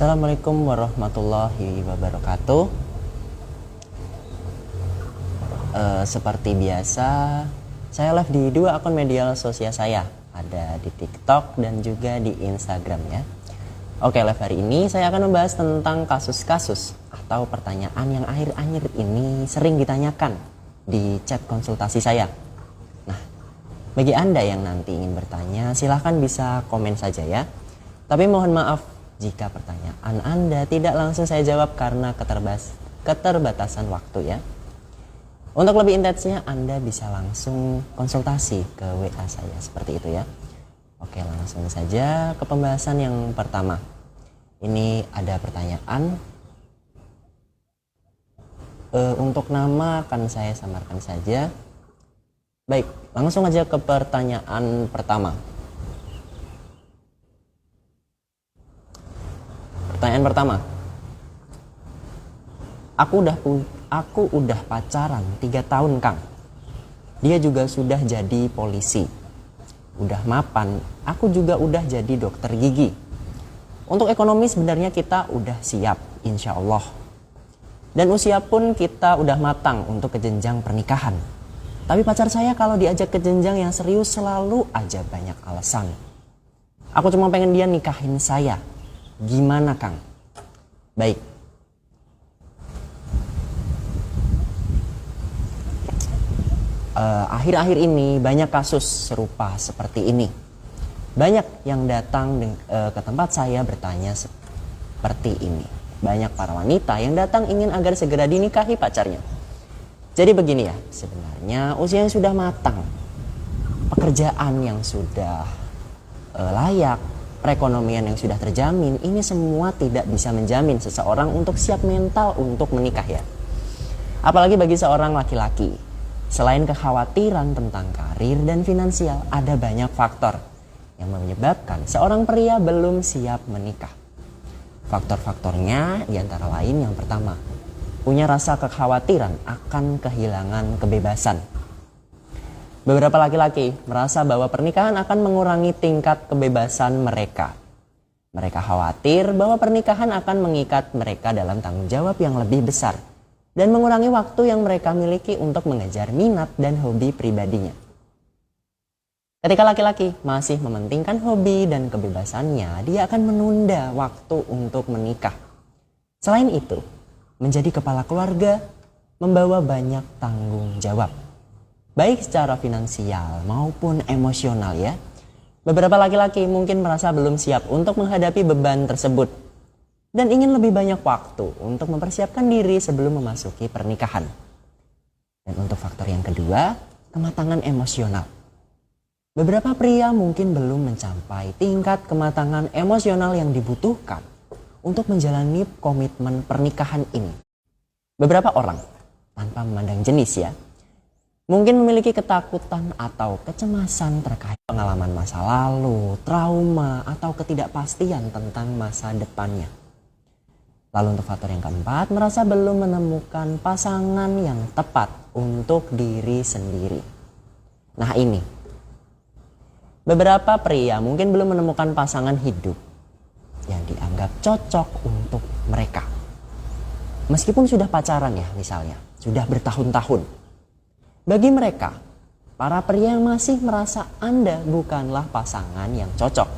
Assalamualaikum warahmatullahi wabarakatuh. Seperti biasa, saya live di dua akun media sosial saya. Ada di TikTok dan juga di Instagram ya. Oke, live hari ini saya akan membahas tentang kasus-kasus atau pertanyaan yang akhir-akhir ini sering ditanyakan di chat konsultasi saya. Nah, bagi Anda yang nanti ingin bertanya, silahkan bisa komen saja ya. Tapi mohon maaf jika pertanyaan Anda tidak langsung saya jawab karena keterbatasan waktu ya. Untuk lebih intensnya Anda bisa langsung konsultasi ke WA saya seperti itu ya. Oke, langsung saja ke pembahasan yang pertama. Ini ada pertanyaan. Untuk nama akan saya samarkan saja. Baik, langsung aja ke pertanyaan pertama. Pertanyaan pertama. Aku udah pacaran 3 tahun, Kang. Dia juga sudah jadi polisi. Udah mapan, aku juga udah jadi dokter gigi. Untuk ekonomi sebenarnya kita udah siap, insya Allah. Dan usia pun kita udah matang untuk ke jenjang pernikahan. Tapi pacar saya kalau diajak ke jenjang yang serius selalu aja banyak alasan. Aku cuma pengen dia nikahin saya. Gimana, Kang? Baik. Akhir-akhir ini banyak kasus serupa seperti ini. Banyak yang datang ke tempat saya bertanya seperti ini. Banyak para wanita yang datang ingin agar segera dinikahi pacarnya. Jadi begini ya, sebenarnya usia yang sudah matang, pekerjaan yang sudah layak, perekonomian yang sudah terjamin, ini semua tidak bisa menjamin seseorang untuk siap mental untuk menikah ya. Apalagi bagi seorang laki-laki. Selain kekhawatiran tentang karir dan finansial, ada banyak faktor yang menyebabkan seorang pria belum siap menikah. Faktor-faktornya diantara lain yang pertama, punya rasa kekhawatiran akan kehilangan kebebasan. Beberapa laki-laki merasa bahwa pernikahan akan mengurangi tingkat kebebasan mereka. Mereka khawatir bahwa pernikahan akan mengikat mereka dalam tanggung jawab yang lebih besar dan mengurangi waktu yang mereka miliki untuk mengejar minat dan hobi pribadinya. Ketika laki-laki masih mementingkan hobi dan kebebasannya, dia akan menunda waktu untuk menikah. Selain itu, menjadi kepala keluarga membawa banyak tanggung jawab. Baik secara finansial maupun emosional ya. Beberapa laki-laki mungkin merasa belum siap untuk menghadapi beban tersebut dan ingin lebih banyak waktu untuk mempersiapkan diri sebelum memasuki pernikahan. Dan untuk faktor yang kedua, kematangan emosional. Beberapa pria mungkin belum mencapai tingkat kematangan emosional yang dibutuhkan untuk menjalani komitmen pernikahan ini. Beberapa orang, tanpa memandang jenis ya, mungkin memiliki ketakutan atau kecemasan terkait pengalaman masa lalu, trauma, atau ketidakpastian tentang masa depannya. Lalu untuk faktor yang keempat, merasa belum menemukan pasangan yang tepat untuk diri sendiri. Nah ini, beberapa pria mungkin belum menemukan pasangan hidup yang dianggap cocok untuk mereka. Meskipun sudah pacaran ya misalnya, sudah bertahun-tahun. Bagi mereka, para pria yang masih merasa Anda bukanlah pasangan yang cocok,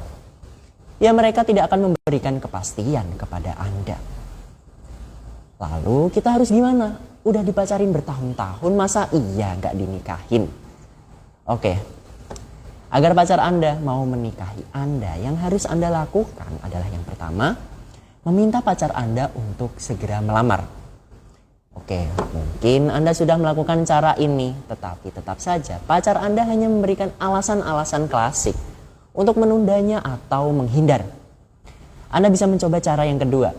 ya mereka tidak akan memberikan kepastian kepada Anda. Lalu kita harus gimana? Udah dipacarin bertahun-tahun, masa iya gak dinikahin? Oke, agar pacar Anda mau menikahi Anda, yang harus Anda lakukan adalah yang pertama, meminta pacar Anda untuk segera melamar. Oke, mungkin Anda sudah melakukan cara ini, tetapi tetap saja pacar Anda hanya memberikan alasan-alasan klasik untuk menundanya atau menghindar. Anda bisa mencoba cara yang kedua,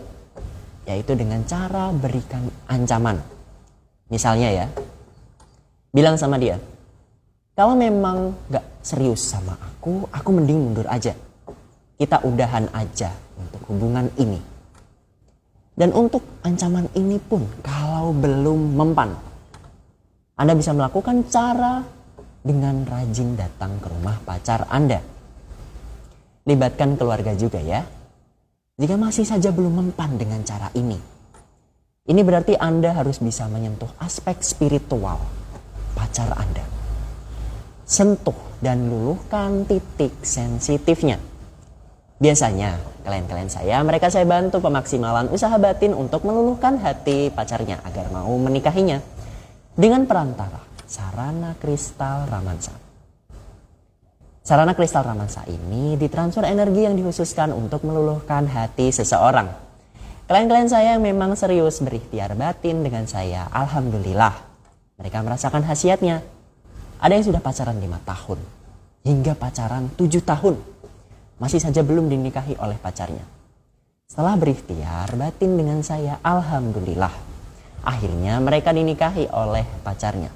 yaitu dengan cara berikan ancaman. Misalnya ya, bilang sama dia, kalau memang gak serius sama aku mending mundur aja. Kita udahan aja untuk hubungan ini. Dan untuk ancaman ini pun kalau belum mempan, Anda bisa melakukan cara dengan rajin datang ke rumah pacar Anda. Libatkan keluarga juga ya. Jika masih saja belum mempan dengan cara ini berarti Anda harus bisa menyentuh aspek spiritual pacar Anda. Sentuh dan luluhkan titik sensitifnya. Biasanya klien-klien saya, mereka saya bantu pemaksimalan usaha batin untuk meluluhkan hati pacarnya agar mau menikahinya dengan perantara sarana kristal Ramansa. Sarana kristal Ramansa ini ditransfer energi yang dikhususkan untuk meluluhkan hati seseorang. Klien-klien saya yang memang serius berikhtiar batin dengan saya, alhamdulillah mereka merasakan khasiatnya. Ada yang sudah pacaran 5 tahun hingga pacaran 7 tahun. Masih saja belum dinikahi oleh pacarnya. Setelah berikhtiar batin dengan saya, alhamdulillah akhirnya mereka dinikahi oleh pacarnya.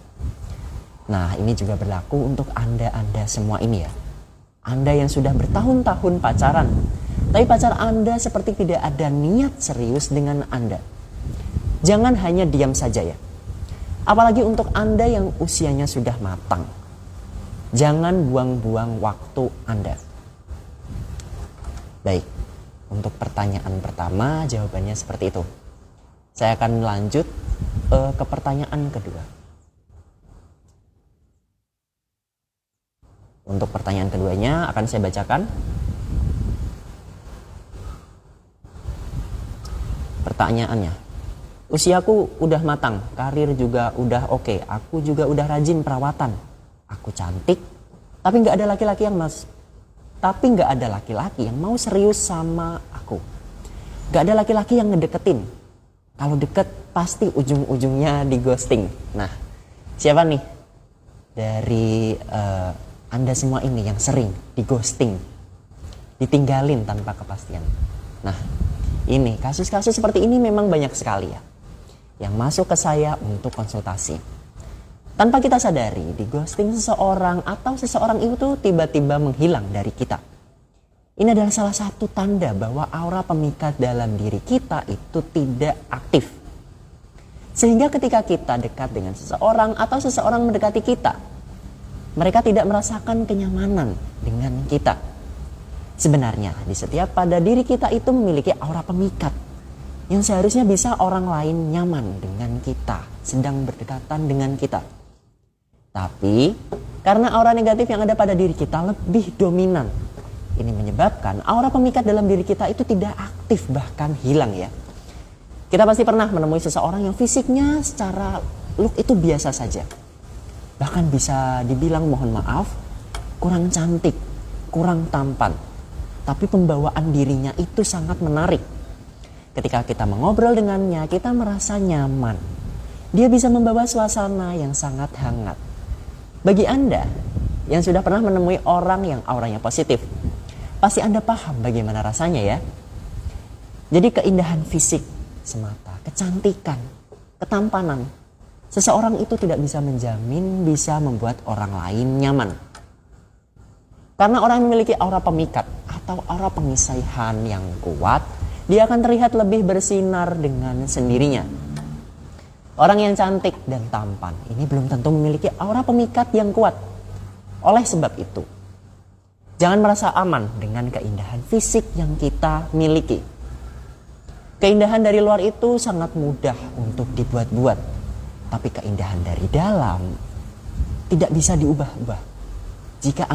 Nah, ini juga berlaku untuk Anda semua ini ya. Anda yang sudah bertahun-tahun pacaran, tapi pacar Anda seperti tidak ada niat serius dengan Anda. Jangan hanya diam saja ya. Apalagi untuk Anda yang usianya sudah matang. Jangan buang-buang waktu Anda. Baik, untuk pertanyaan pertama jawabannya seperti itu. Saya akan lanjut ke pertanyaan kedua. Untuk pertanyaan keduanya akan saya bacakan. Pertanyaannya, usiaku udah matang, karir juga udah oke, aku juga udah rajin perawatan. Aku cantik, tapi nggak ada laki-laki yang mau serius sama aku. Gak ada laki-laki yang ngedeketin. Kalau deket pasti ujung-ujungnya di ghosting. Nah, siapa nih dari Anda semua ini yang sering di ghosting, ditinggalin tanpa kepastian? Nah, ini kasus-kasus seperti ini memang banyak sekali ya, yang masuk ke saya untuk konsultasi. Tanpa kita sadari, di ghosting seseorang atau seseorang itu tiba-tiba menghilang dari kita. Ini adalah salah satu tanda bahwa aura pemikat dalam diri kita itu tidak aktif. Sehingga ketika kita dekat dengan seseorang atau seseorang mendekati kita, mereka tidak merasakan kenyamanan dengan kita. Sebenarnya di setiap pada diri kita itu memiliki aura pemikat yang seharusnya bisa orang lain nyaman dengan kita, sedang berdekatan dengan kita. Tapi karena aura negatif yang ada pada diri kita lebih dominan, ini menyebabkan aura pemikat dalam diri kita itu tidak aktif, bahkan hilang ya. Kita pasti pernah menemui seseorang yang fisiknya secara look itu biasa saja. Bahkan bisa dibilang mohon maaf, kurang cantik, kurang tampan. Tapi pembawaan dirinya itu sangat menarik. Ketika kita mengobrol dengannya, kita merasa nyaman. Dia bisa membawa suasana yang sangat hangat. Bagi Anda yang sudah pernah menemui orang yang auranya positif, pasti Anda paham bagaimana rasanya ya. Jadi keindahan fisik semata, kecantikan, ketampanan, seseorang itu tidak bisa menjamin bisa membuat orang lain nyaman. Karena orang yang memiliki aura pemikat atau aura pengisihan yang kuat, dia akan terlihat lebih bersinar dengan sendirinya. Orang yang cantik dan tampan ini belum tentu memiliki aura pemikat yang kuat. Oleh sebab itu, jangan merasa aman dengan keindahan fisik yang kita miliki. Keindahan dari luar itu sangat mudah untuk dibuat-buat. Tapi keindahan dari dalam tidak bisa diubah-ubah. Jika